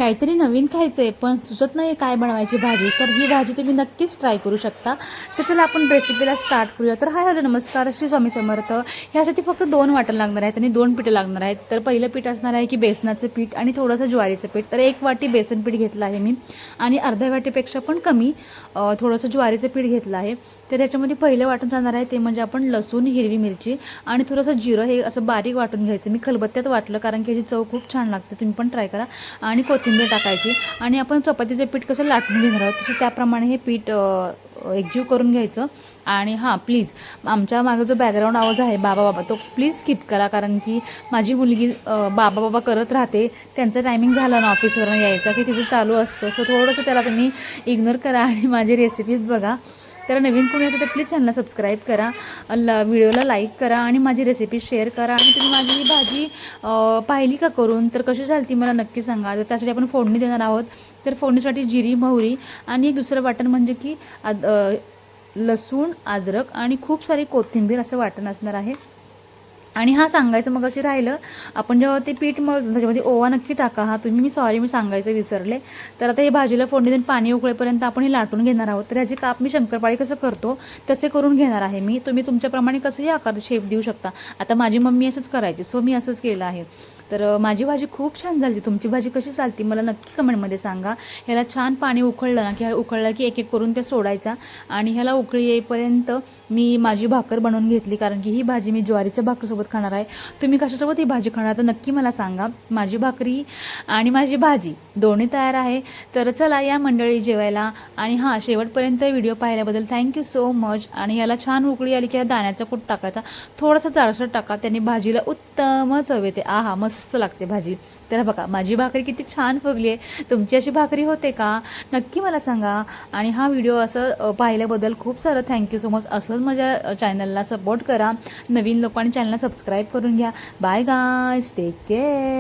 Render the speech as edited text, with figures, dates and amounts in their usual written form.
काहीतरी नवीन खायचं आहे पण सुचत नाही काय बनवायची भाजी, तर ही भाजी तुम्ही नक्कीच ट्राय करू शकता. तर चला आपण रेसिपीला स्टार्ट करूया. तर हाय हॅलो नमस्कार, श्री स्वामी समर्थ. ह्यासाठी फक्त 2 वाटण लागणार आहेत आणि 2 पिठं लागणार आहेत. तर पहिलं पीठ असणार आहे की बेसनाचं पीठ आणि थोडंसं ज्वारीचं पीठ. तर 1 वाटी बेसन पीठ घेतलं आहे मी आणि अर्ध्या वाटीपेक्षा पण कमी थोडंसं ज्वारीचं पीठ घेतलं आहे. तर ह्याच्यामध्ये पहिलं वाटण जाणार आहे ते म्हणजे आपण लसूण, हिरवी मिरची आणि थोडंसं जिरं हे असं बारीक वाटून घ्यायचं. मी खलबत्त्यात वाटलं कारण की ह्याची चव खूप छान लागते, तुम्ही पण ट्राय करा. आणि कोथिंबीर टाकायची आणि आपण चपातीचं पीठ कसं लाटून घेणार आहोत तसं त्याप्रमाणे हे पीठ एकजीव करून घ्यायचं. आणि हां प्लीज, आमच्या मागे जो बॅकग्राऊंड आवाज आहे बाबा बाबा, तो प्लीज स्किप करा कारण की माझी मुलगी बाबा बाबा करत राहते. त्यांचं टायमिंग झालं ना ऑफिसवरून यायचं की तिचं चालू असतं, सो थोडंसं त्याला तुम्ही इग्नोर करा आणि माझी रेसिपीज बघा. तर नवीन कोणी असेल तर प्लीज चॅनलला सबस्क्राईब करा, व्हिडिओला लाईक करा आणि माझी रेसिपी शेअर करा. आणि तुम्ही माझी ही भाजी पाहिली का करून, तर कशी झाली ती मला नक्की सांगा. तर त्यासाठी आपण फोडणी देणार आहोत. तर फोडणीसाठी जिरी, मोहरी आणि एक दुसरं वाटण म्हणजे की लसूण, अद्रक आणि खूप सारी कोथिंबीर असं वाटण असणार आहे. आणि हा सांगायचं मग अशी राहिलं, आपण जेव्हा ते पीठ मग त्याच्यामध्ये ओवा नक्की टाका. हा तुम्ही मी सांगायचं विसरले. तर आता हे भाजीला फोडणी देऊन पाणी उकळेपर्यंत आपण हे लाटून घेणार आहोत. तर ह्याची काप मी शंकरपाळी कसं करतो तसे करून घेणार आहे मी. तुम्ही तुमच्याप्रमाणे कसंही आकार शेप देऊ शकता. आता माझी मम्मी असंच करायची, सो मी असंच केलं आहे. तर माझी भाजी खूप छान झाली. तुमची भाजी कशी चालती मला नक्की कमेंटमध्ये सांगा. ह्याला छान पाणी उकळलं ना की उकळलं की एक एक करून ते सोडायचा आणि ह्याला उकळी येईपर्यंत मी माझी भाकर बनवून घेतली कारण की ही भाजी मी ज्वारीच्या भाकरीसोबत खाणार आहे. तुम्ही कशासोबत ही भाजी खाणार तर नक्की मला सांगा. माझी भाकरी आणि माझी भाजी दोन्ही तयार आहे. तर चला या मंडळी जेवायला. आणि हां, शेवटपर्यंत व्हिडिओ पाहिल्याबद्दल थँक्यू सो मच. आणि याला छान उकळी आली की दाण्याचा कूट टाकायचा, थोडासा जाडसर टाका, त्याने भाजीला उत्तम चव येते. आहा, मस्त लागते भाजी. तर बघा माझी भाकरी किती छान फुगली आहे. तुमची अशी भाकरी होते का नक्की मला सांगा. आणि हा व्हिडिओ असं पाहिल्याबद्दल खूप सारं थँक्यू सो मच. असंच माझ्या चॅनलला सपोर्ट करा. नवीन लोकांनी चॅनलला सबस्क्राईब करून घ्या. Bye guys, take care.